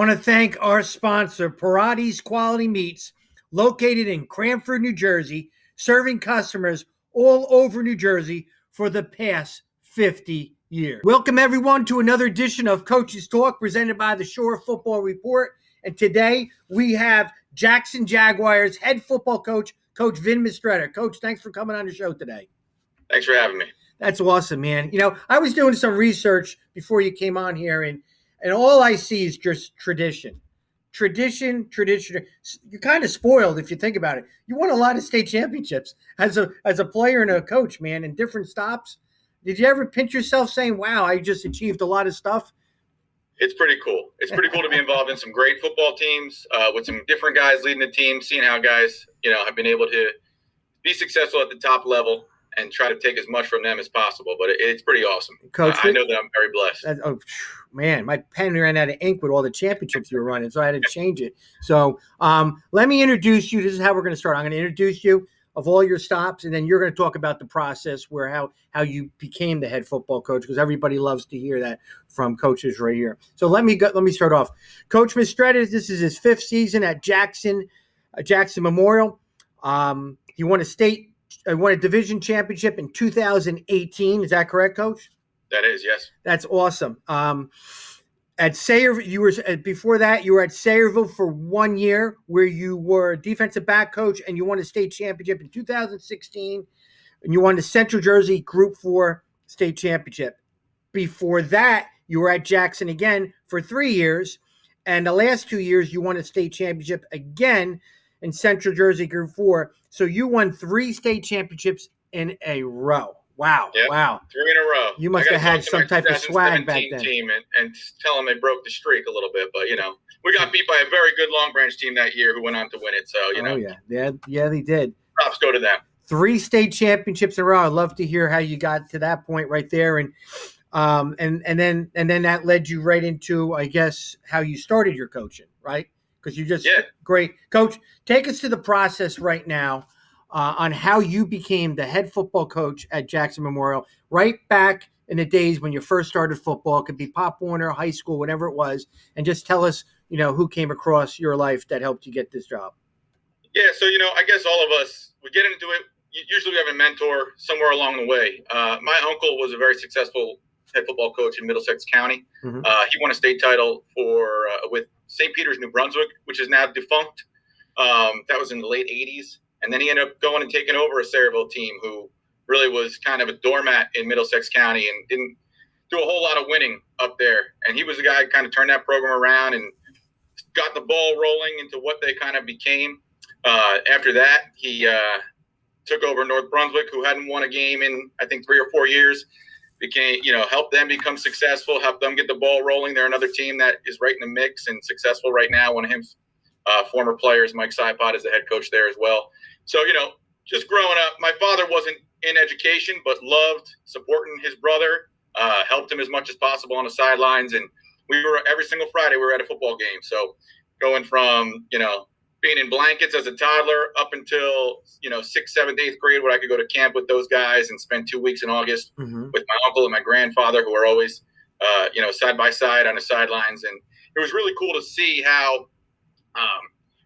Want to thank our sponsor, Parati's Quality Meats, located in Cranford, New Jersey, serving customers all over New Jersey for the past 50 years. Welcome, everyone, to another edition of Coach's Talk presented by the Shore Football Report. And today we have Jackson Jaguars head football coach, Coach Vin Mistretta. Coach, thanks for coming on the show today. Thanks for having me. That's awesome, man. You know, I was doing some research before you came on here, and all I see is just tradition. Tradition. You're kind of spoiled if you think about it. You won a lot of state championships as a player and a coach, man, in different stops. Did you ever pinch yourself saying, wow, I just achieved a lot of stuff? It's pretty cool. It's pretty cool to be involved in some great football teams with some different guys leading the team, seeing how guys, have been able to be successful at the top level and try to take as much from them as possible. But it's pretty awesome. Coach, I know that I'm very blessed. Man, my pen ran out of ink with all the championships you were running, so I had to change it. So let me introduce you. This is how we're going to start. I'm going to introduce you of all your stops, and then you're going to talk about the process where how you became the head football coach, because everybody loves to hear that from coaches right here. So let me start off. Coach Mistretta, this is his 5th season at Jackson Memorial. He won a division championship in 2018. Is that correct, Coach? That is, yes. That's awesome. At Sayreville, before that, you were at Sayreville for 1 year, where you were defensive back coach, and you won a state championship in 2016, and you won the Central Jersey Group 4 state championship. Before that, you were at Jackson again for 3 years, and the last 2 years, you won a state championship again in Central Jersey Group 4. So you won 3 state championships in a row. Wow. Yep. Wow. 3 in a row. You must have had some type of swag back then. Team and tell them they broke the streak a little bit. But, we got beat by a very good Long Branch team that year who went on to win it. So, Oh, yeah. Yeah, they did. Props go to them. 3 state championships in a row. I'd love to hear how you got to that point right there. And then that led you right into, I guess, how you started your coaching, right? Because you just great. Coach, take us to the process right now on how you became the head football coach at Jackson Memorial, right back in the days when you first started football. It could be Pop Warner, high school, whatever it was, and just tell us, who came across your life that helped you get this job. Yeah, so, I guess all of us, we get into it. Usually we have a mentor somewhere along the way. My uncle was a very successful head football coach in Middlesex County. Mm-hmm. He won a state title with St. Peter's, New Brunswick, which is now defunct. That was in the late 80s. And then he ended up going and taking over a Sayreville team who really was kind of a doormat in Middlesex County and didn't do a whole lot of winning up there. And he was the guy who kind of turned that program around and got the ball rolling into what they kind of became. After that, he took over North Brunswick, who hadn't won a game in, I think, 3 or 4 years. Helped them become successful, helped them get the ball rolling. They're another team that is right in the mix and successful right now. One of his former players, Mike Sipot, is the head coach there as well. So, just growing up, my father wasn't in education, but loved supporting his brother, helped him as much as possible on the sidelines. And we were every single Friday, we were at a football game. So going from, being in blankets as a toddler up until, 6th, 7th, 8th grade, where I could go to camp with those guys and spend 2 weeks in August with my uncle and my grandfather, who were always, side by side on the sidelines. And it was really cool to see how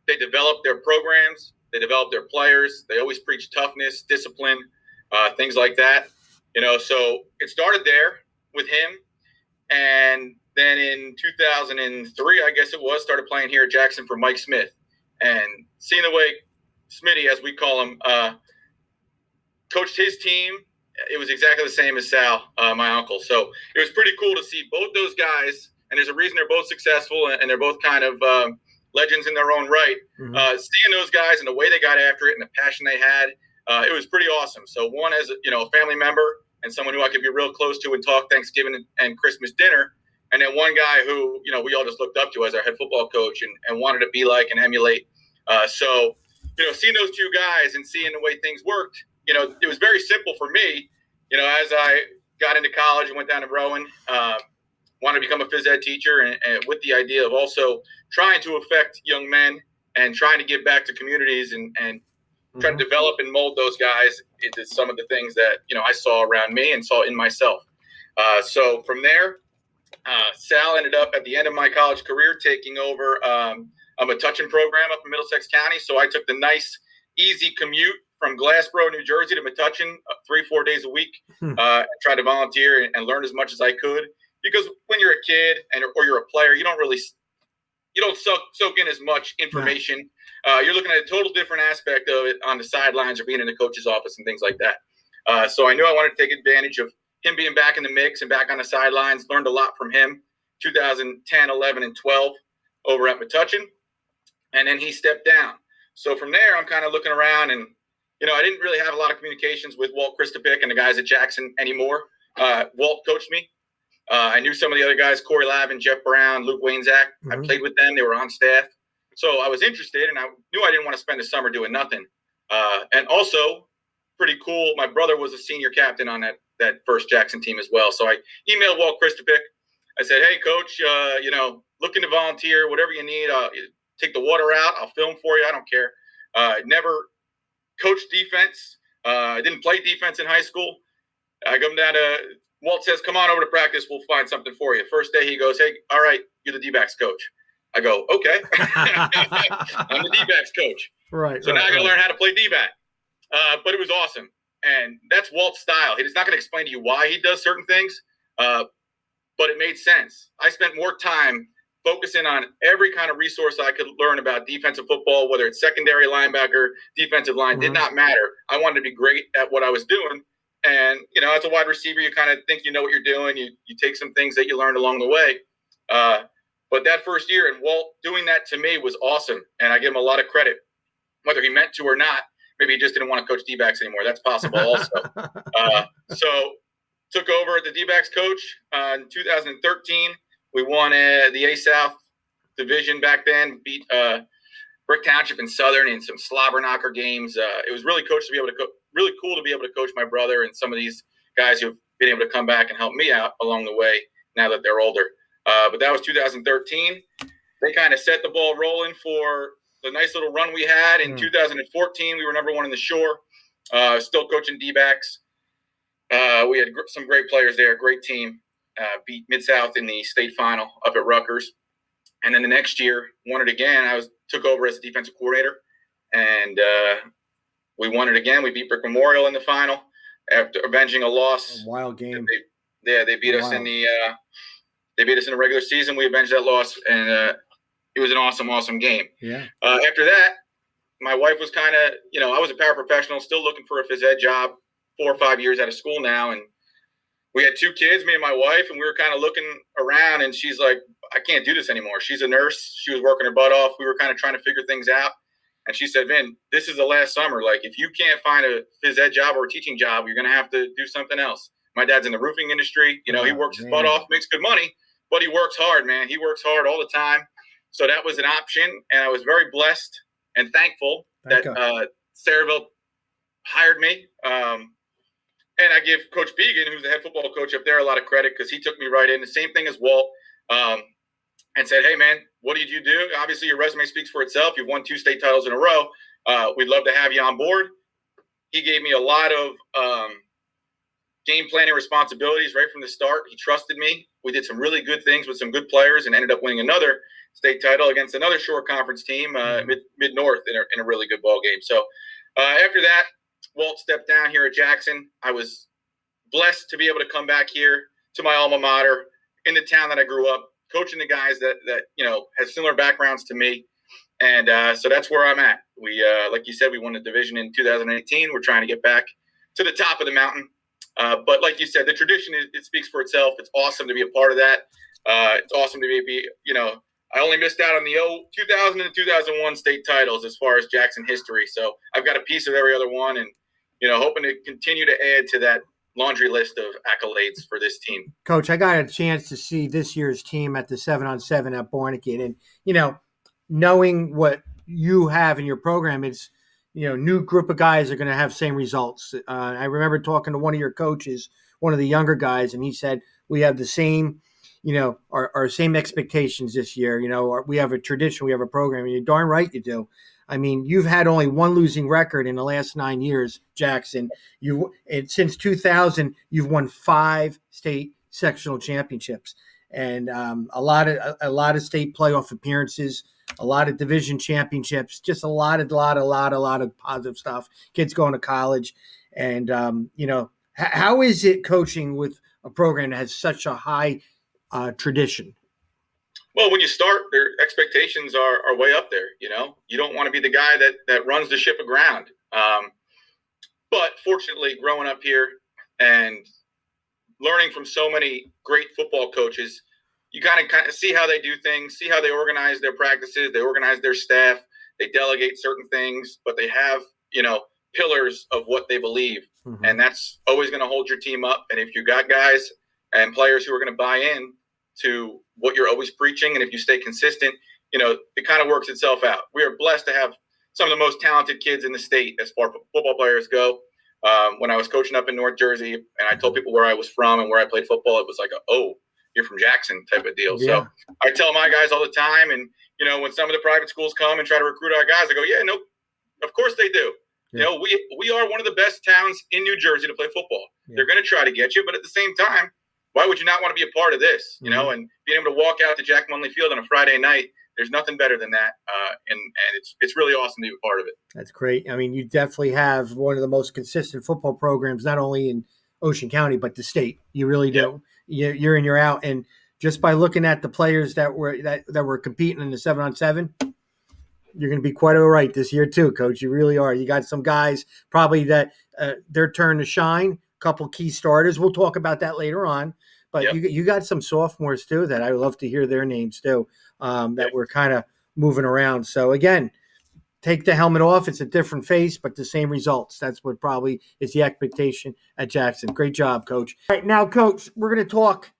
they developed their programs. They developed their players. They always preach toughness, discipline, things like that. So it started there with him. And then in 2003, I guess it was, started playing here at Jackson for Mike Smith. And seeing the way Smitty, as we call him, coached his team, it was exactly the same as Sal, my uncle. So it was pretty cool to see both those guys. And there's a reason they're both successful, and they're both kind of legends in their own right. Seeing those guys and the way they got after it and the passion they had, it was pretty awesome. So one as a family member and someone who I could be real close to and talk Thanksgiving and Christmas dinner, and then one guy who we all just looked up to as our head football coach and wanted to be like and emulate. So seeing those two guys and seeing the way things worked, it was very simple for me. As I got into college and went down to Rowan, wanted to become a phys ed teacher, and with the idea of also trying to affect young men and trying to give back to communities and try to develop and mold those guys into some of the things that I saw around me and saw in myself. So from there, Sal ended up at the end of my college career taking over a Metuchen program up in Middlesex County. So I took the nice, easy commute from Glassboro, New Jersey to Metuchen 3-4 days a week, and tried to volunteer and learn as much as I could. Because when you're a kid or you're a player, you don't soak in as much information. You're looking at a total different aspect of it on the sidelines or being in the coach's office and things like that. So I knew I wanted to take advantage of him being back in the mix and back on the sidelines. Learned a lot from him 2010, 11, and 12 over at Metuchen. And then he stepped down. So from there, I'm kind of looking around and, I didn't really have a lot of communications with Walt Christopic and the guys at Jackson anymore. Walt coached me. I knew some of the other guys, Corey Lavin, Jeff Brown, Luke Wainzak. I played with them. They were on staff. So I was interested, and I knew I didn't want to spend the summer doing nothing. And also, pretty cool, my brother was a senior captain on that first Jackson team as well. So I emailed Walt Christopic. I said, hey, Coach, looking to volunteer, whatever you need. Take the water out. I'll film for you. I don't care. Never coached defense. I didn't play defense in high school. I come down to Walt says, come on over to practice. We'll find something for you. First day he goes, hey, all right, you're the D-backs coach. I go, okay. I'm the D-backs coach. Right. So now I got to learn how to play D-back. But it was awesome. And that's Walt's style. He's not going to explain to you why he does certain things, but it made sense. I spent more time focusing on every kind of resource I could learn about defensive football, whether it's secondary linebacker, defensive line, did not matter. I wanted to be great at what I was doing. And, as a wide receiver, you kind of think you know what you're doing. You take some things that you learned along the way. But that first year, and Walt doing that to me was awesome. And I give him a lot of credit, whether he meant to or not. Maybe he just didn't want to coach D-backs anymore. That's possible also. So took over at the D-backs coach in 2013. We won the A-South division back then, beat Brick Township and Southern in some slobber knocker games. It was really really cool to be able to coach my brother and some of these guys who've been able to come back and help me out along the way now that they're older. But that was 2013. They kind of set the ball rolling for the nice little run we had. In 2014, we were number one in the Shore, still coaching D-backs. We had some great players there, great team. Beat Mid-South in the state final up at Rutgers. And then the next year, won it again. I took over as defensive coordinator, and we won it again. We beat Brick Memorial in the final after avenging a loss. A wild game. They beat us in the regular season. We avenged that loss, and it was an awesome game. Yeah. After that, my wife was kind of, I was a paraprofessional, still looking for a phys ed job, 4 or 5 years out of school now, and we had 2 kids, me and my wife, and we were kind of looking around, and she's like, I can't do this anymore. She's a nurse. She was working her butt off. We were kind of trying to figure things out. And she said, Vin, this is the last summer. Like, if you can't find a phys ed job or a teaching job, you're going to have to do something else. My dad's in the roofing industry. He works his butt off, makes good money, but he works hard, man. He works hard all the time. So that was an option. And I was very blessed and thankful that Saraville hired me. And I give Coach Began, who's the head football coach up there, a lot of credit because he took me right in. The same thing as Walt, and said, hey, man, what did you do? Obviously, your resume speaks for itself. You've won 2 state titles in a row. We'd love to have you on board. He gave me a lot of game planning responsibilities right from the start. He trusted me. We did some really good things with some good players and ended up winning another state title against another Shore Conference team, Mid-North, in a really good ball game. So after that, Walt stepped down here at Jackson. I was blessed to be able to come back here to my alma mater in the town that I grew up, coaching the guys that have similar backgrounds to me. And so that's where I'm at. We, like you said, we won the division in 2018. We're trying to get back to the top of the mountain. But like you said, the tradition, it speaks for itself. It's awesome to be a part of that. It's awesome to be I only missed out on the 2000 and 2001 state titles as far as Jackson history. So I've got a piece of every other one, and hoping to continue to add to that laundry list of accolades for this team. Coach, I got a chance to see this year's team at the 7-on-7 at Barnegat, and knowing what you have in your program, it's new group of guys are going to have same results. I remember talking to one of your coaches, one of the younger guys, and he said we have the same. Our same expectations this year. We have a tradition, we have a program, and you're darn right you do. I mean, you've had only one losing record in the last 9 years, Jackson. Since 2000, you've won 5 state sectional championships. and a lot of state playoff appearances, a lot of division championships, just a lot of positive stuff. Kids going to college, and how is it coaching with a program that has such a high tradition? Well, when you start, their expectations are way up there. You don't want to be the guy that runs the ship aground. But fortunately, growing up here and learning from so many great football coaches, you kind of see how they do things, see how they organize their practices, they organize their staff, they delegate certain things, but they have, pillars of what they believe. Mm-hmm. And that's always going to hold your team up. And if you got guys and players who are going to buy in to what you're always preaching, and if you stay consistent, it kind of works itself out. We are blessed to have some of the most talented kids in the state as far as football players go. When I was coaching up in North Jersey and I told people where I was from and where I played football, it was like, you're from Jackson type of deal. Yeah. So I tell my guys all the time, and, when some of the private schools come and try to recruit our guys, I go, yeah, no, of course they do. Yeah. We are one of the best towns in New Jersey to play football. Yeah. They're going to try to get you, but at the same time, why would you not want to be a part of this, mm-hmm. And being able to walk out to Jack Munley Field on a Friday night, there's nothing better than that. And it's really awesome to be a part of it. That's great. I mean, you definitely have one of the most consistent football programs, not only in Ocean County, but the state. You really do. Yep. You're in, you're out. And just by looking at the players that were competing in the 7-on-7, you're going to be quite all right this year too, Coach. You really are. You got some guys probably that their turn to shine, a couple key starters. We'll talk about that later on. But yep. you got some sophomores too that I would love to hear their names too, that were kind of moving around. So again, take the helmet off. It's a different face, but the same results. That's what probably is the expectation at Jackson. Great job, Coach. All right, now, Coach, we're going to talk,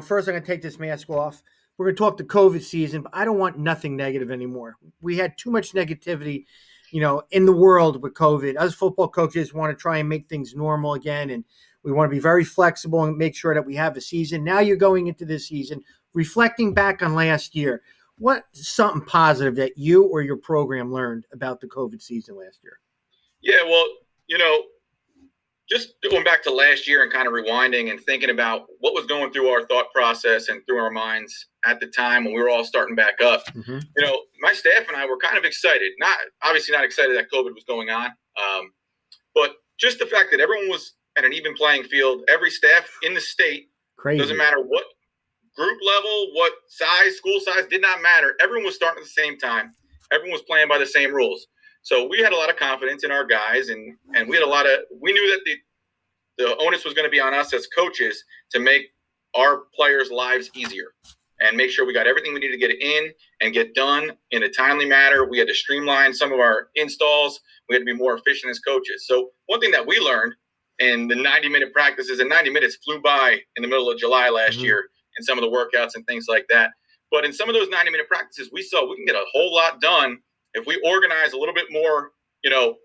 first I'm going to take this mask off. We're going to talk the COVID season, but I don't want nothing negative anymore. We had too much negativity, in the world with COVID. Us football coaches want to try and make things normal again, and we want to be very flexible and make sure that we have a season. Now you're going into this season, reflecting back on last year. What's something positive that you or your program learned about the COVID season last year? Yeah, well, just going back to last year and kind of rewinding and thinking about what was going through our thought process and through our minds at the time when we were all starting back up. Mm-hmm. My staff and I were kind of excited. Obviously not excited that COVID was going on, but just the fact that everyone was at an even playing field. Every staff in the state, Crazy. Doesn't matter what group level, what size, school size, did not matter. Everyone was starting at the same time. Everyone was playing by the same rules. So we had a lot of confidence in our guys, and we knew that the onus was going to be on us as coaches to make our players' lives easier and make sure we got everything we needed to get in and get done in a timely manner. We had to streamline some of our installs. We had to be more efficient as coaches. So one thing that we learned in the 90-minute practices, and 90 minutes flew by in the middle of July last mm-hmm. year, and some of the workouts and things like that. But in some of those 90-minute practices, we saw we can get a whole lot done if we organize a little bit more,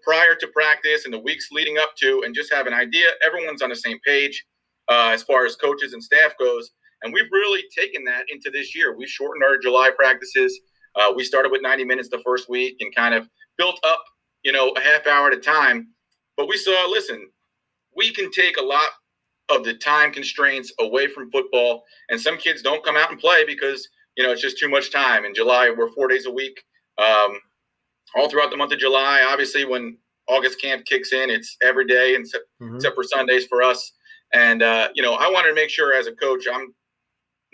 prior to practice and the weeks leading up to, and just have an idea. Everyone's on the same page as far as coaches and staff goes. And we've really taken that into this year. We shortened our July practices. We started with 90 minutes the first week and kind of built up, a half hour at a time. But we saw, listen, we can take a lot of the time constraints away from football. And some kids don't come out and play because, it's just too much time. In July, we're 4 days a week, all throughout the month of July. Obviously, when August camp kicks in, it's every day except for Sundays for us. And, I wanted to make sure as a coach, I'm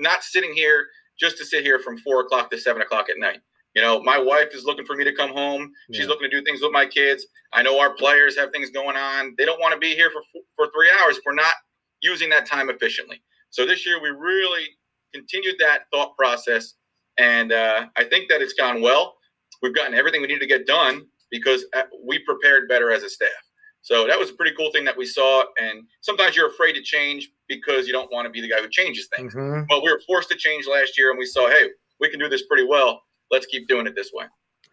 not sitting here just to sit here from 4 o'clock to 7 o'clock at night. My wife is looking for me to come home. Yeah. She's looking to do things with my kids. I know our players have things going on. They don't want to be here for 3 hours if we're not using that time efficiently. So this year we really continued that thought process, and I think that it's gone well. We've gotten everything we need to get done because we prepared better as a staff. So that was a pretty cool thing that we saw. And sometimes you're afraid to change because you don't want to be the guy who changes things. Mm-hmm. But we were forced to change last year, and we saw, hey, we can do this pretty well. Let's keep doing it this way.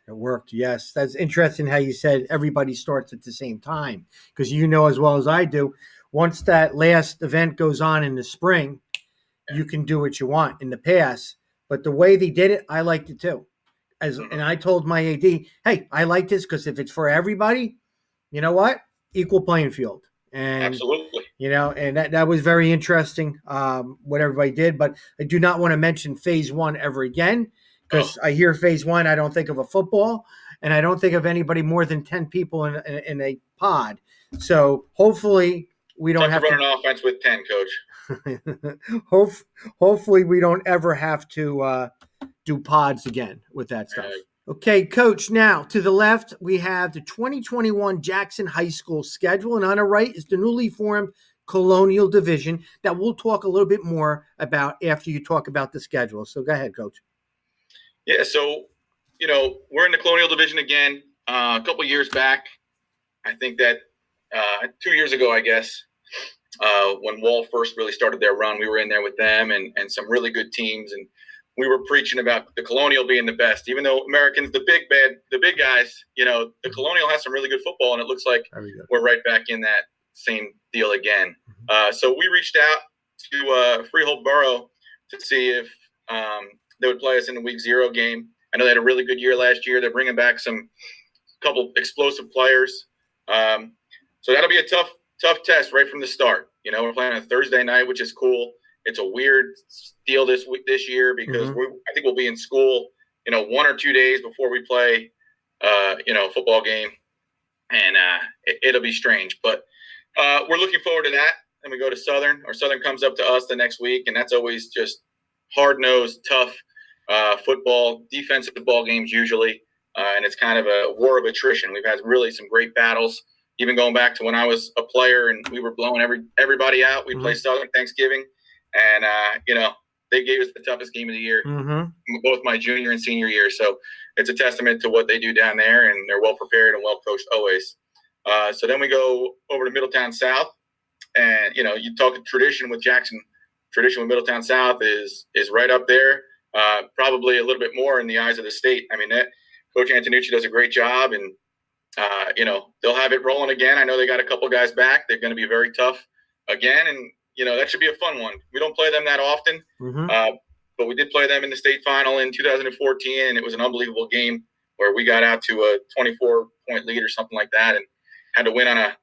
It worked, yes. That's interesting how you said everybody starts at the same time, because as well as I do, once that last event goes on in the spring, you can do what you want. In the past, but the way they did it, I liked it too. And I told my AD, hey, I like this because if it's for everybody, you know what? Equal playing field. And absolutely. And that was very interesting, what everybody did. But I do not want to mention phase one ever again, because I hear phase one, I don't think of a football, and I don't think of anybody more than 10 people in a pod. So hopefully we don't have to run an offense with 10, Coach. Hopefully we don't ever have to do pods again with that stuff. Okay, Coach, now to the left, we have the 2021 Jackson High School schedule, and on the right is the newly formed Colonial Division that we'll talk a little bit more about after you talk about the schedule. So go ahead, Coach. Yeah, so, we're in the Colonial Division again. A couple years back, I think that 2 years ago, I guess, when Wall first really started their run, we were in there with them and some really good teams, and we were preaching about the Colonial being the best. Even though Americans, the big guys, the Colonial has some really good football, and it looks like we're right back in that same deal again. So we reached out to Freehold Borough to see if they would play us in the Week 0 game. I know they had a really good year last year. They're bringing back some couple explosive players. So that'll be a tough test right from the start. We're playing on a Thursday night, which is cool. It's a weird deal this year because I think we'll be in school, 1 or 2 days before we play, a football game, and it'll be strange. But we're looking forward to that. And we go to Southern, or Southern comes up to us the next week, and that's always just hard-nosed, tough football, defensive ball games usually, and it's kind of a war of attrition. We've had really some great battles. Even going back to when I was a player and we were blowing everybody out, we played Southern Thanksgiving, and they gave us the toughest game of the year, both my junior and senior year. So it's a testament to what they do down there, and they're well prepared and well coached always. So then we go over to Middletown South, and you talk tradition with Jackson. Tradition with Middletown South is right up there, probably a little bit more in the eyes of the state. I mean, Coach Antonucci does a great job, and they'll have it rolling again. I know they got a couple guys back. They're going to be very tough again, and that should be a fun one. We don't play them that often, but we did play them in the state final in 2014, and it was an unbelievable game where we got out to a 24-point lead or something like that, and had to win on a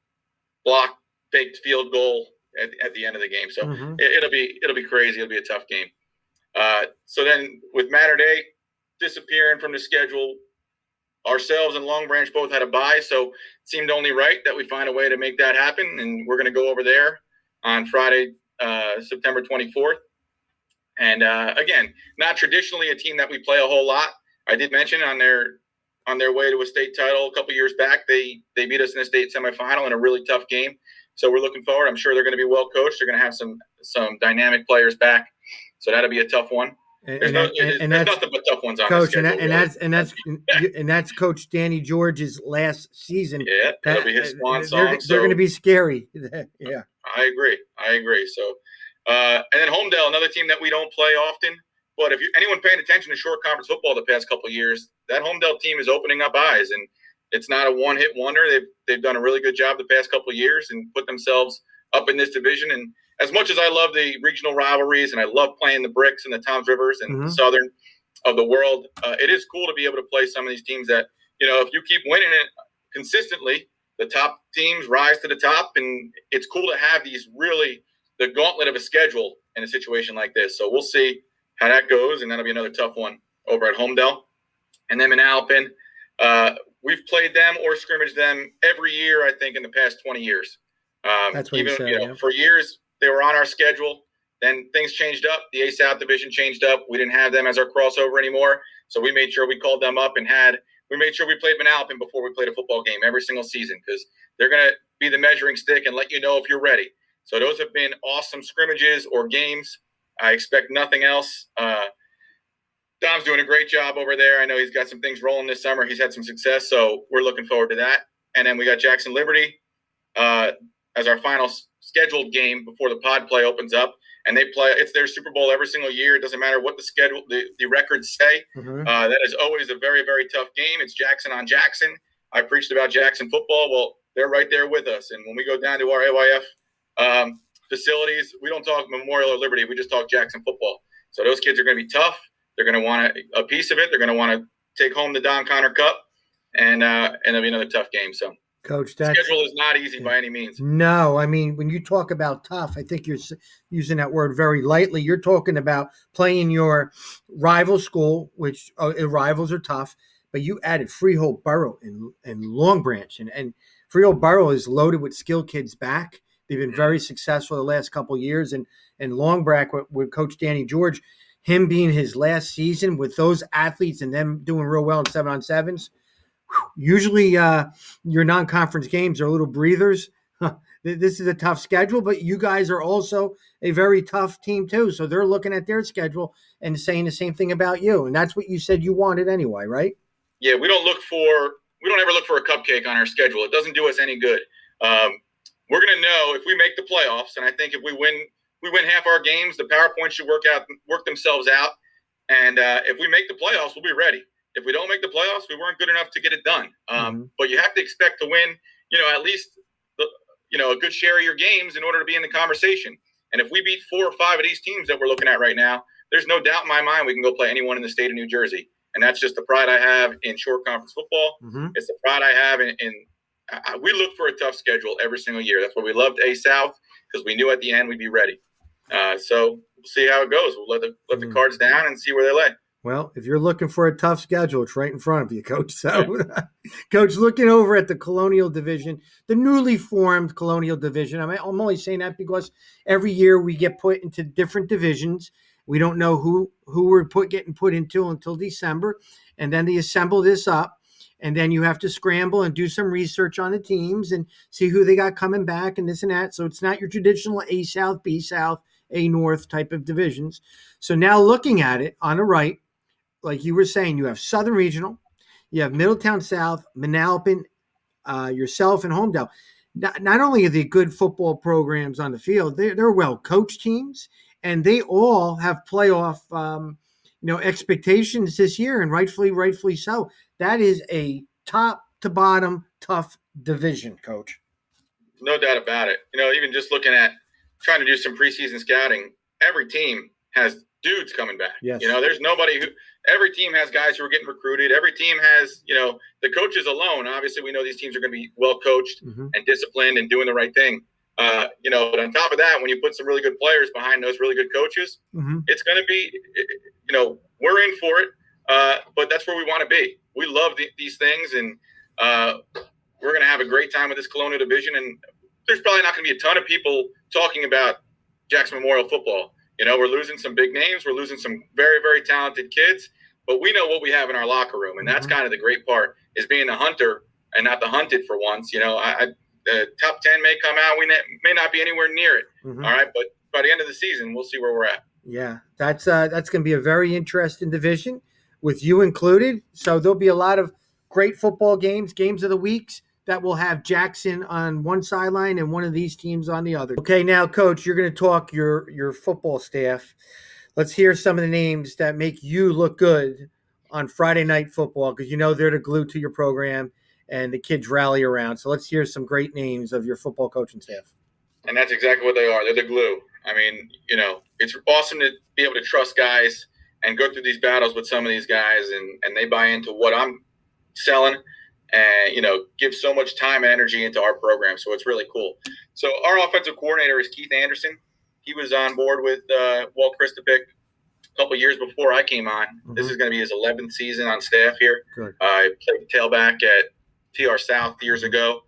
block faked field goal at the end of the game. So it'll be crazy. It'll be a tough game. So then with Mater Day disappearing from the schedule, ourselves and Long Branch both had a bye, so it seemed only right that we find a way to make that happen. And we're going to go over there on Friday, September 24th. And again, not traditionally a team that we play a whole lot. I did mention on their way to a state title a couple years back, they beat us in the state semifinal in a really tough game. So we're looking forward. I'm sure they're going to be well coached. They're going to have some dynamic players back. So that'll be a tough one. There's nothing but tough ones on Coach, the schedule. and that's Coach Danny George's last season. Yeah, that'll be his swan song. They're going to be scary. Yeah, I agree. So, and then Homedale, another team that we don't play often. But if anyone paying attention to short conference football the past couple of years, that Homedale team is opening up eyes, and it's not a one-hit wonder. They've done a really good job the past couple of years and put themselves up in this division. And as much as I love the regional rivalries and I love playing the Bricks and the Toms Rivers and the Southern of the world, it is cool to be able to play some of these teams that, if you keep winning it consistently, the top teams rise to the top. And it's cool to have the gauntlet of a schedule in a situation like this. So we'll see how that goes, and that'll be another tough one over at Homedale. And then in Alpin, we've played them or scrimmaged them every year, I think, in the past 20 years. That's what you said, for years, they were on our schedule. Then things changed up. The A South division changed up. We didn't have them as our crossover anymore. So we made sure we called them up and we made sure we played Manalapan before we played a football game every single season, because they're going to be the measuring stick and let you know if you're ready. So those have been awesome scrimmages or games. I expect nothing else. Dom's doing a great job over there. I know he's got some things rolling this summer. He's had some success, so we're looking forward to that. And then we got Jackson Liberty as our final scheduled game before the pod play opens up. And they play. It's their Super Bowl every single year. It doesn't matter what the records say. That is always a very, very tough game. It's Jackson on Jackson. I preached about Jackson football. Well, they're right there with us. And when we go down to our AYF facilities, we don't talk Memorial or Liberty. We just talk Jackson football. So those kids are going to be tough. They're going to want a piece of it. They're going to want to take home the Don Connor Cup, and it'll be another tough game. So Coach, Schedule is not easy by any means. No, I mean, when you talk about tough, I think you're using that word very lightly. You're talking about playing your rival school, which rivals are tough, but you added Freehold Borough and Long Branch, and Freehold Borough is loaded with skilled kids back. They've been very successful the last couple of years, and Long Branch with Coach Danny George, him being his last season with those athletes and them doing real well in 7-on-7s. Usually, your non-conference games are little breathers. This is a tough schedule, but you guys are also a very tough team too. So they're looking at their schedule and saying the same thing about you, and that's what you said you wanted anyway, right? Yeah, we don't ever look for a cupcake on our schedule. It doesn't do us any good. We're going to know if we make the playoffs, and I think if we win half our games, the PowerPoint should work themselves out. And if we make the playoffs, we'll be ready. If we don't make the playoffs, we weren't good enough to get it done. But you have to expect to win, at least a good share of your games in order to be in the conversation. And if we beat 4 or 5 of these teams that we're looking at right now, there's no doubt in my mind we can go play anyone in the state of New Jersey. And that's just the pride I have in short conference football. It's the pride I have in we look for a tough schedule every single year. That's why we loved A South, because we knew at the end we'd be ready. So we'll see how it goes. We'll let the cards down and see where they lay. Well, if you're looking for a tough schedule, it's right in front of you, Coach. So, yeah. Coach, looking over at the Colonial Division, the newly formed Colonial Division, I'm only saying that because every year we get put into different divisions. We don't know who we're getting put into until December, and then they assemble this up, and then you have to scramble and do some research on the teams and see who they got coming back and this and that. So it's not your traditional A South, B South, A North type of divisions. So now looking at it on the right, like you were saying, you have Southern Regional, you have Middletown South, Manalapan, yourself, and Homedale. Not only are they good football programs on the field, they're well-coached teams, and they all have playoff expectations this year, and rightfully so. That is a top-to-bottom tough division, Coach. No doubt about it. Even just looking at trying to do some preseason scouting, every team has dudes coming back. Yes. There's nobody every team has guys who are getting recruited. Every team has, the coaches alone. Obviously, we know these teams are going to be well coached and disciplined and doing the right thing. But on top of that, when you put some really good players behind those really good coaches, it's going to be, we're in for it. But that's where we want to be. We love these things, and we're going to have a great time with this Colonial Division. And there's probably not going to be a ton of people talking about Jackson Memorial football. We're losing some big names. We're losing some very, very talented kids. But we know what we have in our locker room, and that's kind of the great part, is being the hunter and not the hunted for once. The top 10 may come out. We may not be anywhere near it. All right, but by the end of the season, we'll see where we're at. Yeah, that's going to be a very interesting division with you included. So there'll be a lot of great football games of the weeks that will have Jackson on one sideline and one of these teams on the other. Okay, now, Coach, you're going to talk your football staff. Let's hear some of the names that make you look good on Friday Night Football, because they're the glue to your program and the kids rally around. So let's hear some great names of your football coaching staff. And that's exactly what they are. They're the glue. I mean, it's awesome to be able to trust guys and go through these battles with some of these guys, and they buy into what I'm selling and, give so much time and energy into our program. So it's really cool. So our offensive coordinator is Keith Anderson. He was on board with Walt Christopic a couple of years before I came on. This is going to be his 11th season on staff here. I played tailback at TR South years ago,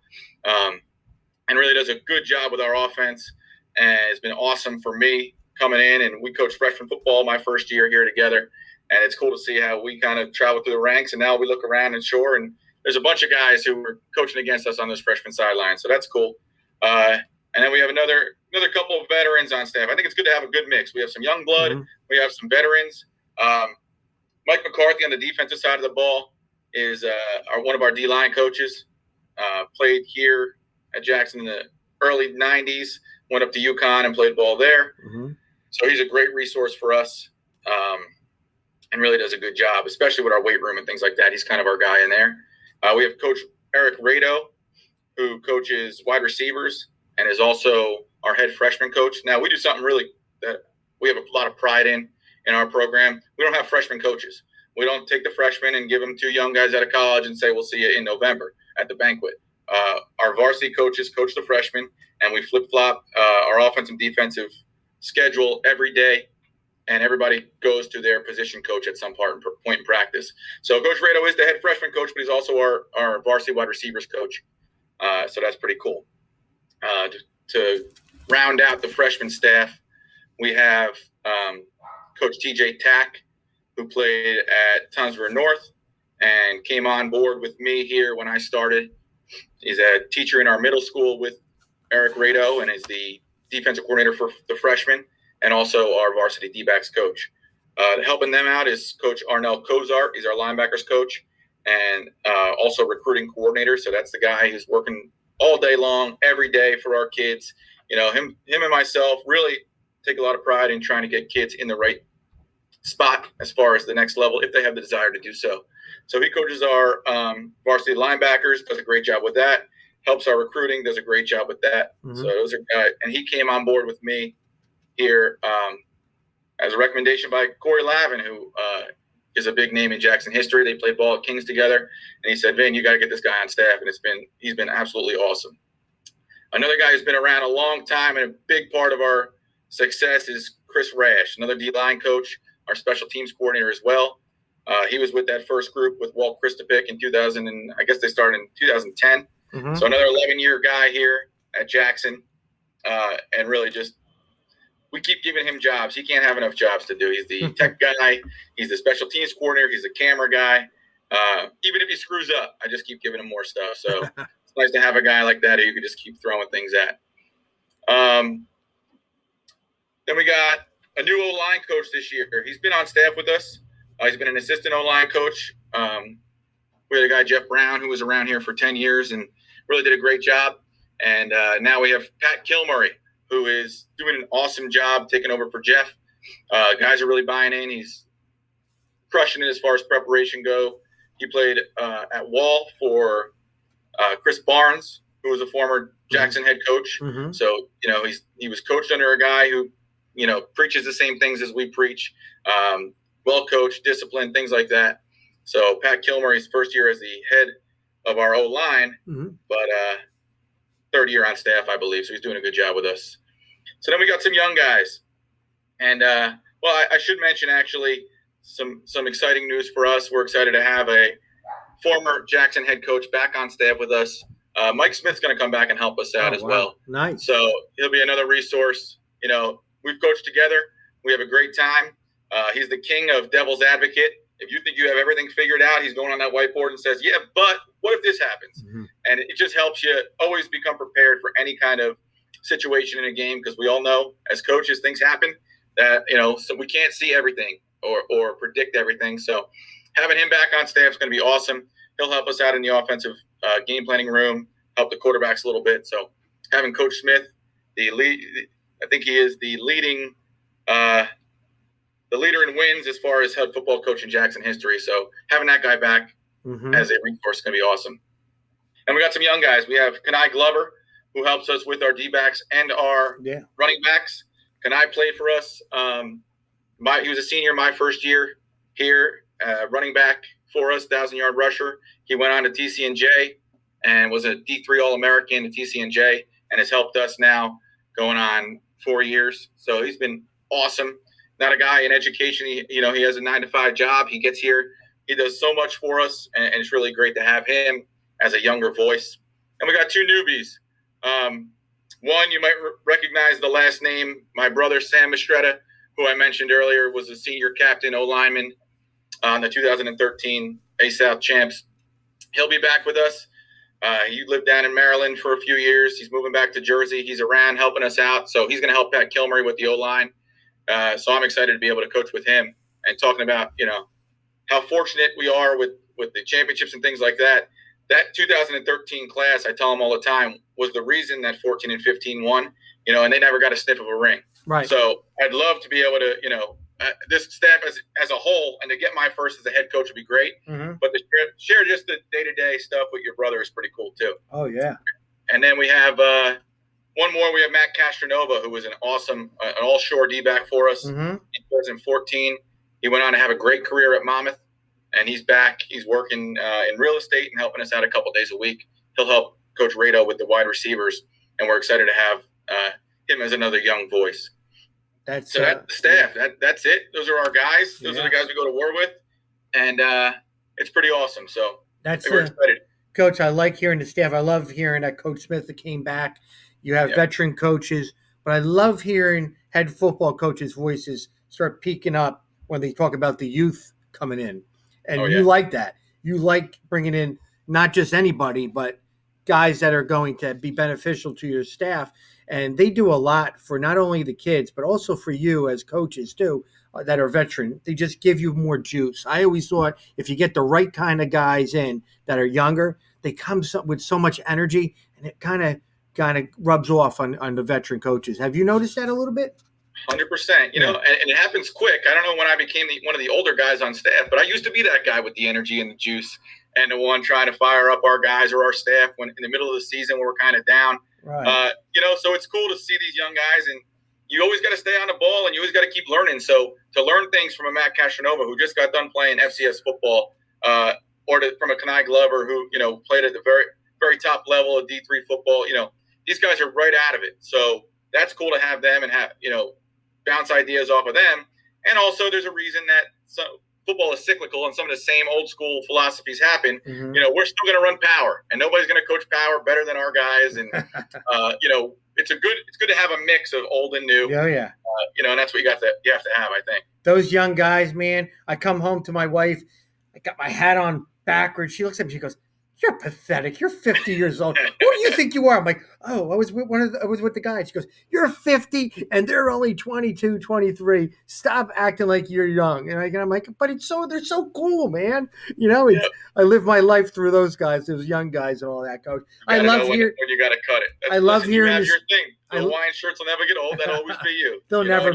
and really does a good job with our offense. And it's been awesome for me coming in, and we coached freshman football my first year here together. And it's cool to see how we kind of travel through the ranks, and now we look around and sure, and there's a bunch of guys who were coaching against us on those freshman sidelines. So that's cool. And then we have another couple of veterans on staff. I think it's good to have a good mix. We have some young blood. We have some veterans. Mike McCarthy on the defensive side of the ball is one of our D-line coaches. Played here at Jackson in the early 90s, went up to UConn and played ball there. So he's a great resource for us, and really does a good job, especially with our weight room and things like that. He's kind of our guy in there. We have Coach Eric Rado, who coaches wide receivers and is also our head freshman coach. Now, we do something really that we have a lot of pride in our program. We don't have freshman coaches. We don't take the freshmen and give them 2 young guys out of college and say, we'll see you in November at the banquet. Our varsity coaches coach the freshmen, and we flip-flop our offensive and defensive schedule every day, and everybody goes to their position coach at some point in practice. So Coach Rado is the head freshman coach, but he's also our varsity wide receivers coach. So that's pretty cool. To round out the freshman staff, we have Coach TJ Tack, who played at Townsville North and came on board with me here when I started. He's a teacher in our middle school with Eric Rado and is the defensive coordinator for the freshmen and also our varsity D-backs coach. Helping them out is Coach Arnell Kozart. He's our linebackers coach and also recruiting coordinator. So that's the guy who's working all day long, every day for our kids. You know, him and myself really take a lot of pride in trying to get kids in the right spot as far as the next level if they have the desire to do so. So he coaches our varsity linebackers, does a great job with that, helps our recruiting, does a great job with that. Mm-hmm. So those are guys, and he came on board with me here as a recommendation by Corey Lavin, who is a big name in Jackson history. They played ball at Kings together, and he said, "Vin, you got to get this guy on staff," and he's been absolutely awesome. Another guy who's been around a long time and a big part of our success is Chris Rash, another D-line coach, our special teams coordinator as well. He was with that first group with Walt Christopic in 2000, and I guess they started in 2010. Mm-hmm. So another 11-year guy here at Jackson, and really just we keep giving him jobs. He can't have enough jobs to do. He's the tech guy. He's the special teams coordinator. He's the camera guy. Even if he screws up, I just keep giving him more stuff. So it's nice to have a guy like that who you can just keep throwing things at. Then we got a new O-line coach this year. He's been on staff with us. He's been an assistant O-line coach. We had a guy, Jeff Brown, who was around here for 10 years and really did a great job. And now we have Pat Kilmurray, who is doing an awesome job taking over for Jeff. Guys are really buying in. He's crushing it as far as preparation go. He played at Wall for Chris Barnes, who was a former Jackson head coach. Mm-hmm. So, you know, he was coached under a guy who, you know, preaches the same things as we preach. Well coached, disciplined, things like that. So Pat Kilmurray's first year as the head of our O-line, mm-hmm. but third year on staff, I believe. So he's doing a good job with us. So then we got some young guys. And, I should mention, actually, some exciting news for us. We're excited to have a former Jackson head coach back on staff with us. Mike Smith's going to come back and help us out as well. Nice. So he'll be another resource. You know, we've coached together. We have a great time. He's the king of devil's advocate. If you think you have everything figured out, he's going on that whiteboard and says, yeah, but what if this happens? Mm-hmm. And it just helps you always become prepared for any kind of situation in a game, because we all know as coaches, things happen that, you know, so we can't see everything or predict everything. So having him back on staff is going to be awesome. He'll help us out in the offensive game planning room, help the quarterbacks a little bit. So having Coach Smith, I think he is the leading the leader in wins as far as head football coach in Jackson history. So having that guy back mm-hmm. as a resource is going to be awesome. And we got some young guys. We have Kenai Glover, who helps us with our D-backs and our running backs. Kenai played for us. He was a senior my first year here, running back for us, 1,000-yard rusher. He went on to TCNJ and was a D3 All-American at TCNJ and has helped us now going on 4 years. So he's been awesome. Not a guy in education. He has a 9-to-5 job. He gets here. He does so much for us, and it's really great to have him as a younger voice. And we got two newbies. One, you might recognize the last name. My brother, Sam Mistretta, who I mentioned earlier, was a senior captain O-lineman on the 2013 A-South champs. He'll be back with us. He lived down in Maryland for a few years. He's moving back to Jersey. He's around helping us out. So he's going to help Pat Kilmurray with the O-line. So I'm excited to be able to coach with him and talking about, you know, how fortunate we are with the championships and things like that. That 2013 class, I tell them all the time, was the reason that 14 and 15 won, you know, and they never got a sniff of a ring. Right. So I'd love to be able to, you know, this staff as a whole, and to get my first as a head coach would be great. Mm-hmm. But to share just the day-to-day stuff with your brother is pretty cool too. Oh, yeah. And then we have one more. We have Matt Castronova, who was an awesome, an all-shore D-back for us in 2014. He went on to have a great career at Monmouth, and he's back. He's working in real estate and helping us out a couple days a week. He'll help Coach Rado with the wide receivers, and we're excited to have him as another young voice. That's the staff. That's it. Those are our guys. Those are the guys we go to war with, and it's pretty awesome. So we're excited. Coach, I like hearing the staff. I love hearing that Coach Smith that came back. You have veteran coaches, but I love hearing head football coaches' voices start peaking up when they talk about the youth coming in. And you like that. You like bringing in not just anybody, but guys that are going to be beneficial to your staff. And they do a lot for not only the kids, but also for you as coaches too, that are veteran. They just give you more juice. I always thought if you get the right kind of guys in that are younger, they come with so much energy, and it kind of rubs off on the veteran coaches. Have you noticed that a little bit? 100%. You know, and it happens quick. I don't know when I became one of the older guys on staff, but I used to be that guy with the energy and the juice and the one trying to fire up our guys or our staff when in the middle of the season when we're kind of down. Right. You know, so it's cool to see these young guys, and you always got to stay on the ball, and you always got to keep learning. So to learn things from a Matt Castronova who just got done playing FCS football, or from a Kenai Glover who, you know, played at the very, very top level of D3 football, you know, these guys are right out of it. So that's cool to have them and have, you know, bounce ideas off of them. And also there's a reason that football is cyclical and some of the same old school philosophies happen. Mm-hmm. You know, we're still going to run power, and nobody's going to coach power better than our guys. And, you know, it's good to have a mix of old and new. Oh, yeah. You know, and that's what you have to have, I think. Those young guys, man, I come home to my wife, I got my hat on backwards. She looks at me, she goes, "You're pathetic. You're 50 years old. Who do you think you are?" I'm like, "Oh, I was with the guys." She goes, "You're 50 and they're only 22, 23. Stop acting like you're young." And I'm like, "But they're so cool, man." You know, I live my life through those guys, those young guys and all that, Coach. I love hearing when you got to cut it. I love hearing you have this. Your thing. The Hawaiian shirts will never get old. That'll always be you. They'll never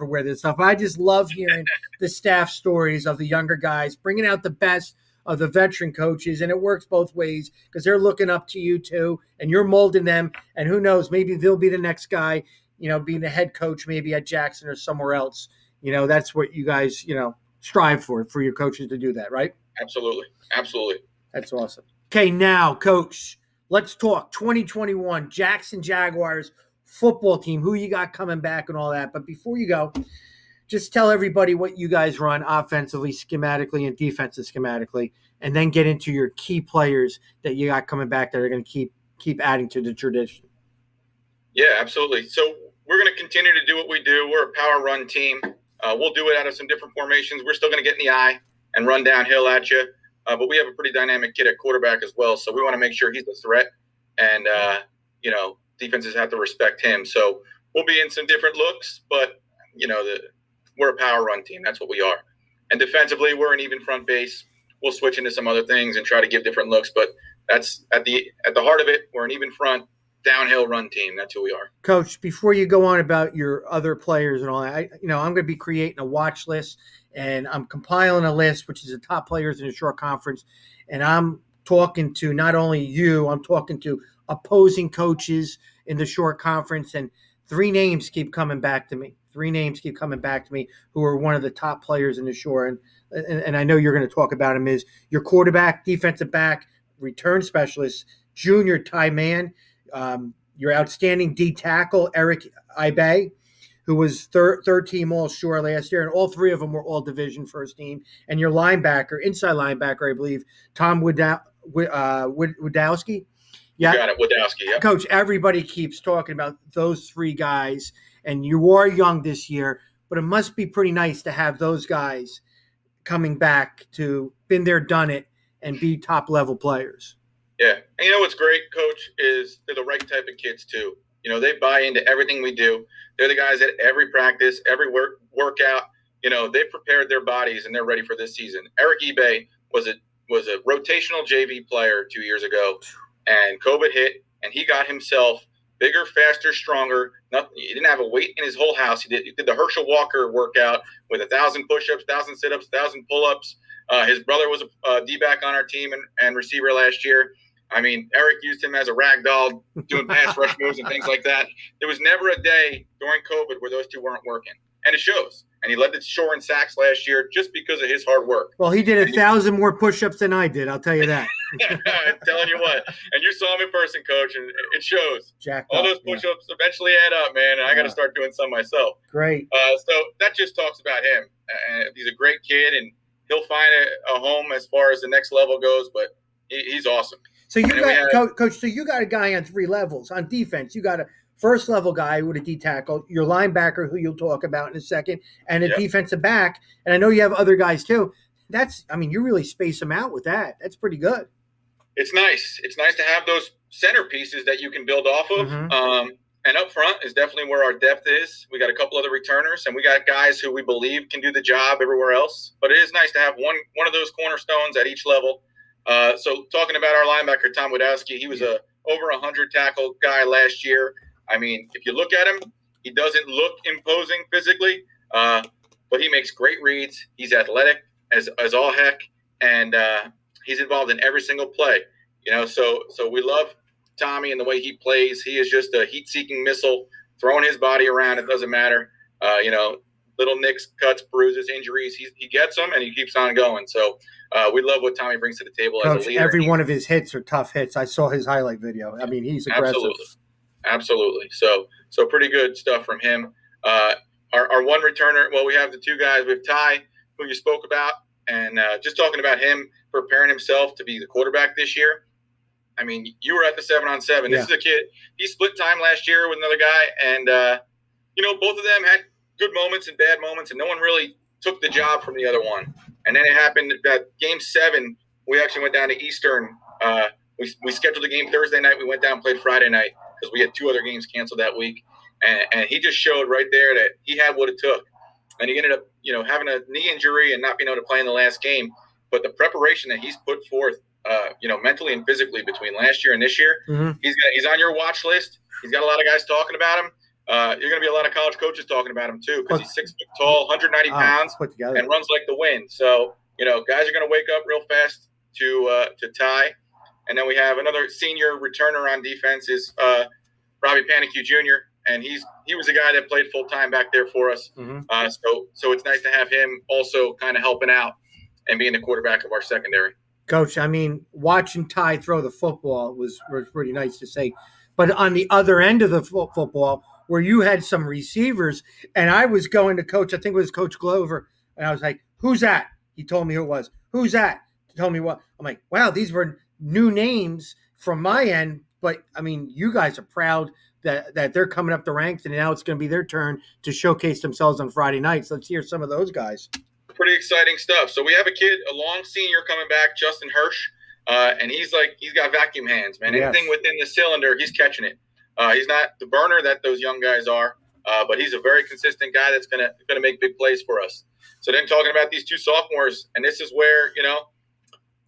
wear this stuff. I just love hearing the staff stories of the younger guys, bringing out the best of the veteran coaches, and it works both ways because they're looking up to you too, and you're molding them. And who knows, maybe they'll be the next guy, you know, being the head coach, maybe at Jackson or somewhere else. You know, that's what you guys, you know, strive for your coaches to do that, right? Absolutely. That's awesome. Okay, now, Coach, let's talk 2021 Jackson Jaguars football team, who you got coming back and all that. But before you go, just tell everybody what you guys run offensively, schematically, and defensive schematically, and then get into your key players that you got coming back that are going to keep adding to the tradition. Yeah, absolutely. So we're going to continue to do what we do. We're a power run team. We'll do it out of some different formations. We're still going to get in the eye and run downhill at you, but we have a pretty dynamic kid at quarterback as well, so we want to make sure he's a threat, and you know, defenses have to respect him. So we'll be in some different looks, but you know, we're a power run team. That's what we are. And defensively, we're an even front base. We'll switch into some other things and try to give different looks, but that's at the heart of it. We're an even front, downhill run team. That's who we are. Coach, before you go on about your other players and all that, I'm going to be creating a watch list, and I'm compiling a list, which is the top players in the short conference. And I'm talking to not only you, I'm talking to opposing coaches in the short conference, and three names keep coming back to me who are one of the top players in the shore. And I know you're going to talk about him, is your quarterback, defensive back, return specialist, junior Ty Mann, your outstanding D tackle, Eric Ibe, who was third team all shore last year, and all three of them were all division first team, and your linebacker, inside linebacker, I believe, Tom Wadowski. Yeah, you got it, Wadowski. Yeah, Coach, everybody keeps talking about those three guys, and you are young this year, but it must be pretty nice to have those guys coming back to been there, done it, and be top level players. Yeah, and you know what's great, Coach, is they're the right type of kids too. You know, they buy into everything we do. They're the guys at every practice, every workout. You know, they prepared their bodies and they're ready for this season. Eric Ibe was a rotational JV player 2 years ago, and COVID hit, and he got himself bigger, faster, stronger. He didn't have a weight in his whole house. He did the Herschel Walker workout with 1,000 push-ups, 1,000 sit-ups, 1,000 pull-ups. His brother was a D-back on our team and receiver last year. I mean, Eric used him as a rag doll, doing pass rush moves and things like that. There was never a day during COVID where those two weren't working, and it shows. and he led the shore in sacks last year just because of his hard work. Well, he did 1,000 more push-ups than I did. I'll tell you that. I'm telling you what. And you saw him in person, Coach, and it shows. Jacked all up, those push-ups eventually add up, man, and I got to start doing some myself. Great. So that just talks about him. He's a great kid, and he'll find a home as far as the next level goes, but he's awesome. So you got, Coach, so you got a guy on 3 levels. On defense, you got a first-level guy with a D tackle, your linebacker, who you'll talk about in a second, and a defensive back. And I know you have other guys too. You really space them out with that. That's pretty good. It's nice. It's nice to have those centerpieces that you can build off of. Mm-hmm. And up front is definitely where our depth is. We got a couple other returners, and we got guys who we believe can do the job everywhere else. But it is nice to have one of those cornerstones at each level. So talking about our linebacker, Tom Wadowski, he was a over 100 tackle guy last year. I mean, if you look at him, he doesn't look imposing physically, but he makes great reads. He's athletic as all heck, and he's involved in every single play. So we love Tommy and the way he plays. He is just a heat-seeking missile, throwing his body around. It doesn't matter. Little nicks, cuts, bruises, injuries. He gets them, and he keeps on going. So we love what Tommy brings to the table. Coach, as a leader. Every one of his hits are tough hits. I saw his highlight video. I mean, he's aggressive. Absolutely. So pretty good stuff from him. Our one returner, well, we have the 2 guys. We have Ty, who you spoke about, and just talking about him preparing himself to be the quarterback this year. I mean, you were at the 7-on-7. This is a kid. He split time last year with another guy, and both of them had good moments and bad moments, and no one really took the job from the other one. And then it happened that game 7, we actually went down to Eastern. We scheduled the game Thursday night. We went down and played Friday night because we had 2 other games canceled that week. And he just showed right there that he had what it took. And he ended up, having a knee injury and not being able to play in the last game. But the preparation that he's put forth, mentally and physically between last year and this year, mm-hmm. he's on your watch list. He's got a lot of guys talking about him. You're going to be a lot of college coaches talking about him too, because he's 6 foot tall, 190 pounds, and runs like the wind. So, guys are going to wake up real fast to Ty. And then we have another senior returner on defense is Robbie Panicu Jr., and he was a guy that played full time back there for us. Mm-hmm. So it's nice to have him also kind of helping out and being the quarterback of our secondary. Coach, I mean, watching Ty throw the football was pretty nice to say. But on the other end of the football, where you had some receivers, and I was going to Coach, I think it was Coach Glover, and I was like, "Who's that?" He told me who it was. "Who's that?" He told me what. I'm like, wow, these were new names from my end. But, I mean, you guys are proud that they're coming up the ranks, and now it's going to be their turn to showcase themselves on Friday nights. Let's hear some of those guys. Pretty exciting stuff. So we have a long senior coming back, Justin Hirsch, and he's got vacuum hands, man. Yes. Anything within the cylinder, he's catching it. He's not the burner that those young guys are, but he's a very consistent guy that's gonna make big plays for us. So then talking about these 2 sophomores, and this is where,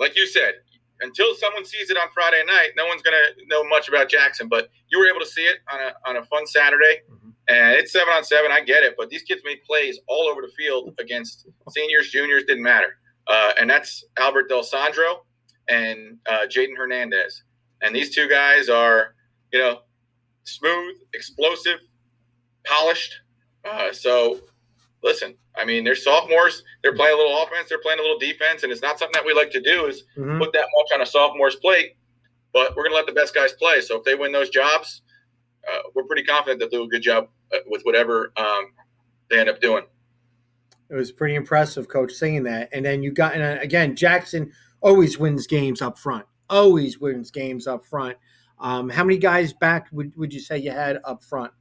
like you said, until someone sees it on Friday night, no one's gonna know much about Jackson. But you were able to see it on a fun Saturday, mm-hmm. and it's 7-on-7. I get it, but these kids made plays all over the field against seniors, juniors, didn't matter. And that's Albert Del Sandro and Jaden Hernandez. And these 2 guys are, smooth, explosive, polished. So, listen, I mean, they're sophomores. They're playing a little offense. They're playing a little defense. And it's not something that we like to do is mm-hmm. put that much on a sophomore's plate. But we're going to let the best guys play. So if they win those jobs, we're pretty confident they'll do a good job with whatever they end up doing. It was pretty impressive, Coach, saying that. And then you got, and again, Jackson always wins games up front. Always wins games up front. How many guys back would you say you had up front?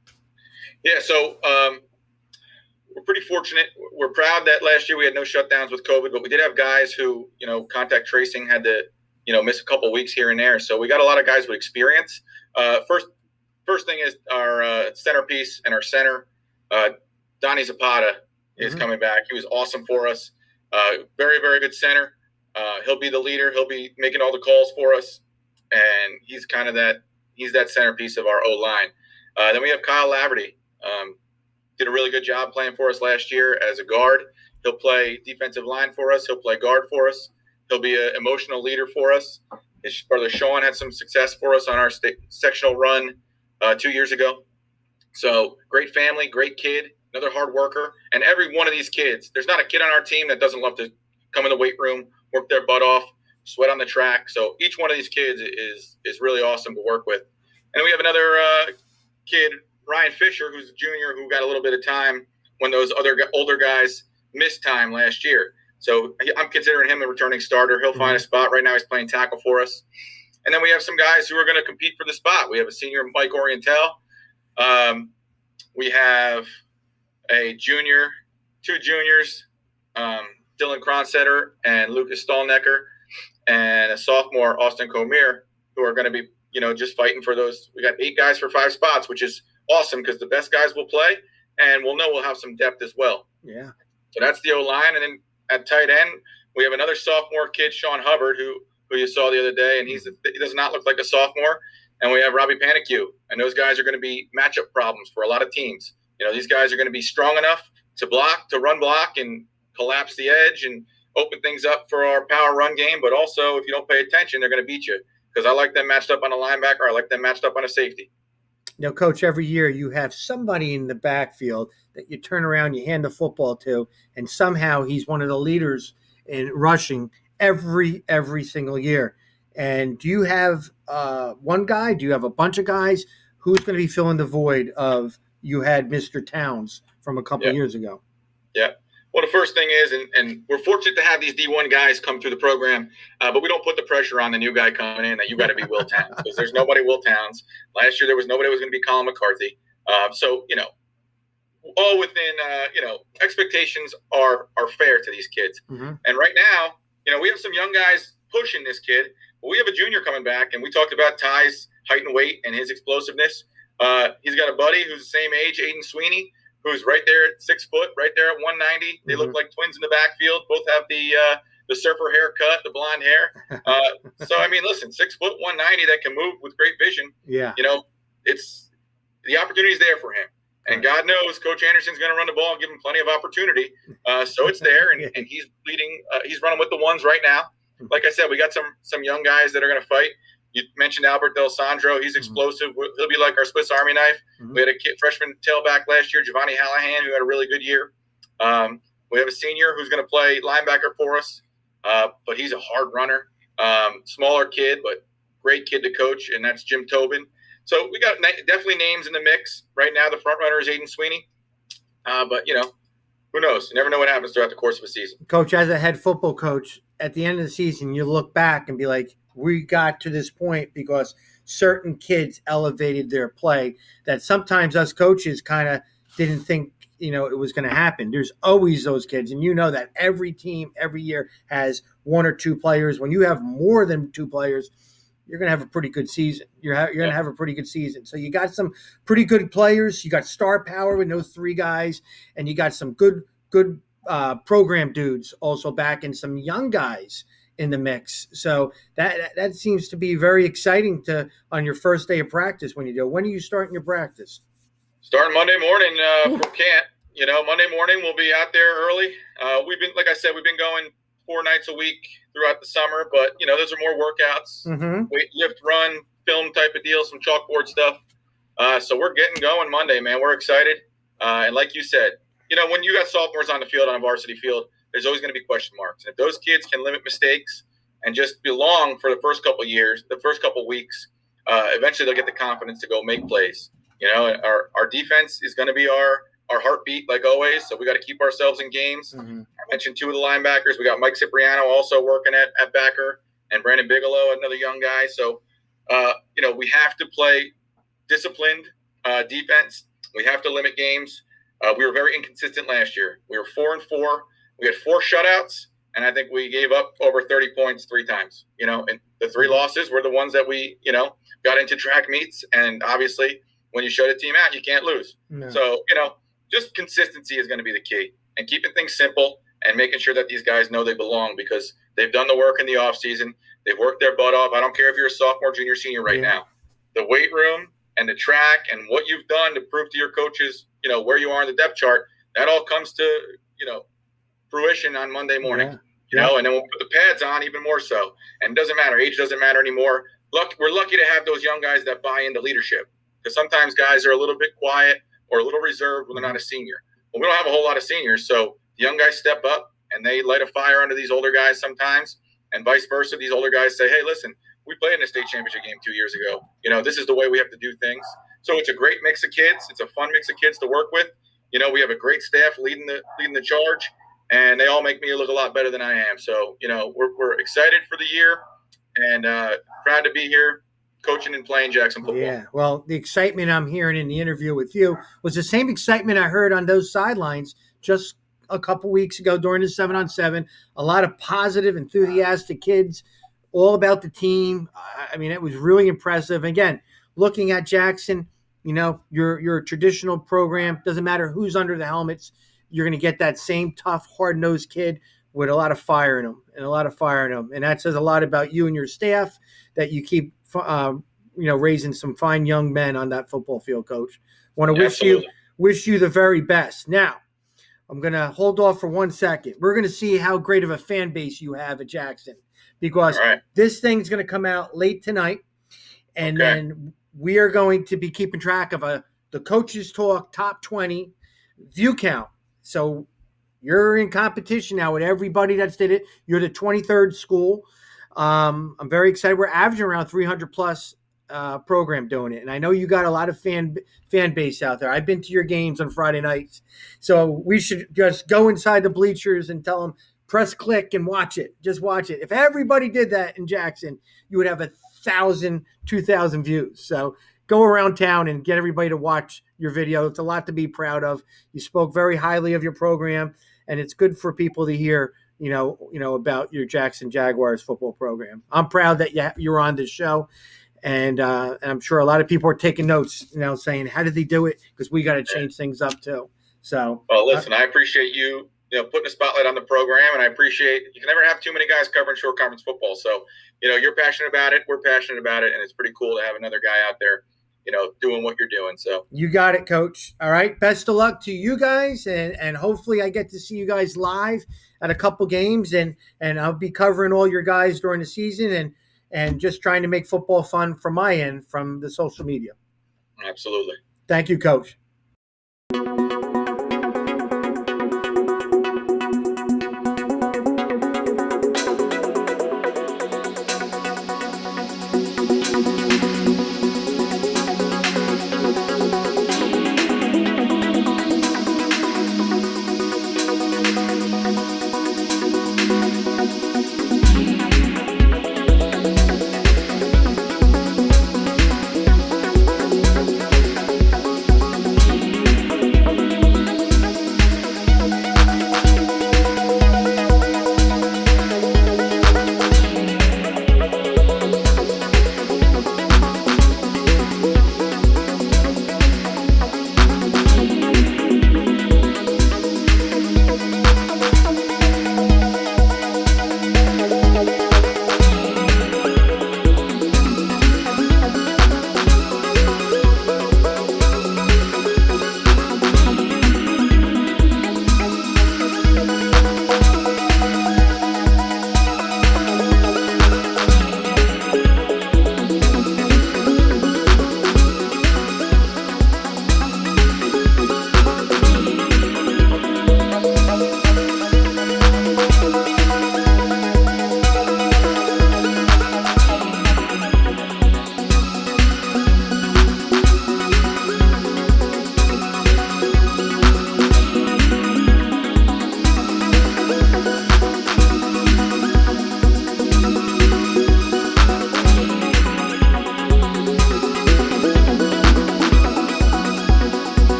Yeah, so we're pretty fortunate. We're proud that last year we had no shutdowns with COVID, but we did have guys who, contact tracing had to, miss a couple weeks here and there. So we got a lot of guys with experience. First thing is our centerpiece and our center, Donnie Zapata is mm-hmm. coming back. He was awesome for us. Very, very good center. He'll be the leader. He'll be making all the calls for us. And he's that centerpiece of our O-line. Then we have Kyle Laverty. Did a really good job playing for us last year as a guard. He'll play defensive line for us. He'll play guard for us. He'll be an emotional leader for us. His brother Sean had some success for us on our sectional run 2 years ago. So great family, great kid. another hard worker. And every one of these kids, there's not a kid on our team that doesn't love to come in the weight room, work their butt off, sweat on the track. So each one of these kids is really awesome to work with. And we have another kid, Ryan Fisher, who's a junior, who got a little bit of time when those other older guys missed time last year. So I'm considering him a returning starter. He'll find a spot. Right now he's playing tackle for us. And then we have some guys who are going to compete for the spot. We have a senior, Mike Oriental. We have a junior, two juniors, Dylan Cronsetter and Lucas Stallnecker, and a sophomore, Austin Comier, who are going to be, just fighting for those. We got 8 guys for 5 spots, which is awesome because the best guys will play, and we'll have some depth as well. Yeah. So that's the O-line. And then at tight end, we have another sophomore kid, Sean Hubbard, who you saw the other day, and he does not look like a sophomore. And we have Robbie Panicue, and those guys are going to be matchup problems for a lot of teams. These guys are going to be strong enough to run block, and collapse the edge and open things up for our power run game. But also, if you don't pay attention, they're going to beat you, because I like them matched up on a linebacker. I like them matched up on a safety. Coach, every year you have somebody in the backfield that you turn around, you hand the football to, and somehow he's one of the leaders in rushing every single year. And do you have one guy? Do you have a bunch of guys? Who's going to be filling the void of you had Mr. Towns from a couple years ago? Yeah. Well, the first thing is, and we're fortunate to have these D1 guys come through the program, but we don't put the pressure on the new guy coming in that you got to be Will Towns, because there's nobody Will Towns. Last year there was nobody who was going to be Colin McCarthy. So all within expectations are fair to these kids. Mm-hmm. And right now, we have some young guys pushing this kid, but we have a junior coming back, and we talked about Ty's height and weight and his explosiveness. He's got a buddy who's the same age, Aiden Sweeney, who's right there at 6 foot, right there at 190. They look like twins in the backfield. Both have the surfer haircut, the blonde hair. So I mean, listen, 6 foot, 190 that can move with great vision. Yeah. It's the opportunity's there for him. And God knows Coach Anderson's going to run the ball and give him plenty of opportunity. So it's there, and he's leading. He's running with the ones right now. Like I said, we got some young guys that are going to fight. You mentioned Albert Del Sandro. He's explosive. He'll be like our Swiss Army knife. We had a freshman tailback last year, Giovanni Hallahan, who had a really good year. We have a senior who's going to play linebacker for us, but he's a hard runner. Smaller kid, but great kid to coach, and that's Jim Tobin. So we got definitely names in the mix. Right now, the front runner is Aiden Sweeney. But, who knows? You never know what happens throughout the course of a season. Coach, as a head football coach, at the end of the season, you look back and be like, we got to this point because certain kids elevated their play that sometimes us coaches kind of didn't think, it was going to happen. There's always those kids. And that every team every year has 1 or 2 players. When you have more than 2 players, you're going to have a pretty good season. You're going to have a pretty good season. So you got some pretty good players. You got star power with those 3 guys, and you got some good program dudes also back, and some young guys in the mix. So that seems to be very exciting on your first day of practice when are you starting your practice? Starting Monday morning from camp. Monday morning we'll be out there early. We've been going 4 nights a week throughout the summer, but those are more workouts, weight, lift, run, film type of deal, some chalkboard stuff. So we're getting going Monday, man. We're excited. And like you said, when you got sophomores on the field, on a varsity field, there's always going to be question marks. And if those kids can limit mistakes and just belong for the first couple of years, the first couple of weeks, eventually they'll get the confidence to go make plays. Our defense is going to be our heartbeat, like always. So we got to keep ourselves in games. I mentioned 2 of the linebackers. We got Mike Cipriano also working at backer, and Brandon Bigelow, another young guy. So, we have to play disciplined defense. We have to limit games. We were very inconsistent last year. We were 4-4. We had 4 shutouts, and I think we gave up over 30 points 3 times. And the 3 losses were the ones that we, got into track meets. And obviously, when you shut a team out, you can't lose. No. So, just consistency is going to be the key, and keeping things simple and making sure that these guys know they belong, because they've done the work in the offseason. They've worked their butt off. I don't care if you're a sophomore, junior, senior right now. The weight room and the track and what you've done to prove to your coaches, where you are in the depth chart, that all comes to, fruition on Monday morning. And then we'll put the pads on even more so. And it doesn't matter. Age doesn't matter anymore. We're lucky to have those young guys that buy into leadership, because sometimes guys are a little bit quiet or a little reserved when they're not a senior. Well, we don't have a whole lot of seniors, so the young guys step up and they light a fire under these older guys sometimes, and vice versa. These older guys say, "Hey, listen, we played in a state championship game 2 years ago. This is the way we have to do things." So it's a great mix of kids. It's a fun mix of kids to work with. We have a great staff leading the charge, and they all make me look a lot better than I am. So we're excited for the year, and proud to be here coaching and playing Jackson football. Yeah, well, the excitement I'm hearing in the interview with you was the same excitement I heard on those sidelines just a couple weeks ago during the 7-on-7. A lot of positive, enthusiastic kids, all about the team. I mean, it was really impressive. Again, looking at Jackson, your traditional program, doesn't matter who's under the helmets, you're going to get that same tough, hard-nosed kid with a lot of fire in them and that says a lot about you and your staff, that you keep raising some fine young men on that football field, Coach. Want to wish you the very best. Now, I'm going to hold off for 1 second. We're going to see how great of a fan base you have at Jackson, because this thing's going to come out late tonight, and then we are going to be keeping track of the Coaches Talk Top 20 view count. So you're in competition now with everybody that's did it. You're the 23rd school. I'm very excited. We're averaging around 300 plus program doing it, and I know you got a lot of fan base out there. I've been to your games on Friday nights, so we should just go inside the bleachers and tell them, press click and watch it. Just watch it. If everybody did that in Jackson, you would have 1,000, 2,000 views. So go around town and get everybody to watch your video. It's a lot to be proud of. You spoke very highly of your program, and it's good for people to hear, about your Jackson Jaguars football program. I'm proud that you're on this show, and I'm sure a lot of people are taking notes, saying, how did they do it? Because we got to change things up too. So, well, listen, I appreciate you, putting a spotlight on the program, and I appreciate you can never have too many guys covering short conference football. So, you're passionate about it, we're passionate about it, and it's pretty cool to have another guy out there, doing what you're doing. So you got it, Coach. All right. Best of luck to you guys. And hopefully I get to see you guys live at a couple games, and I'll be covering all your guys during the season and just trying to make football fun from my end from the social media. Absolutely. Thank you, Coach.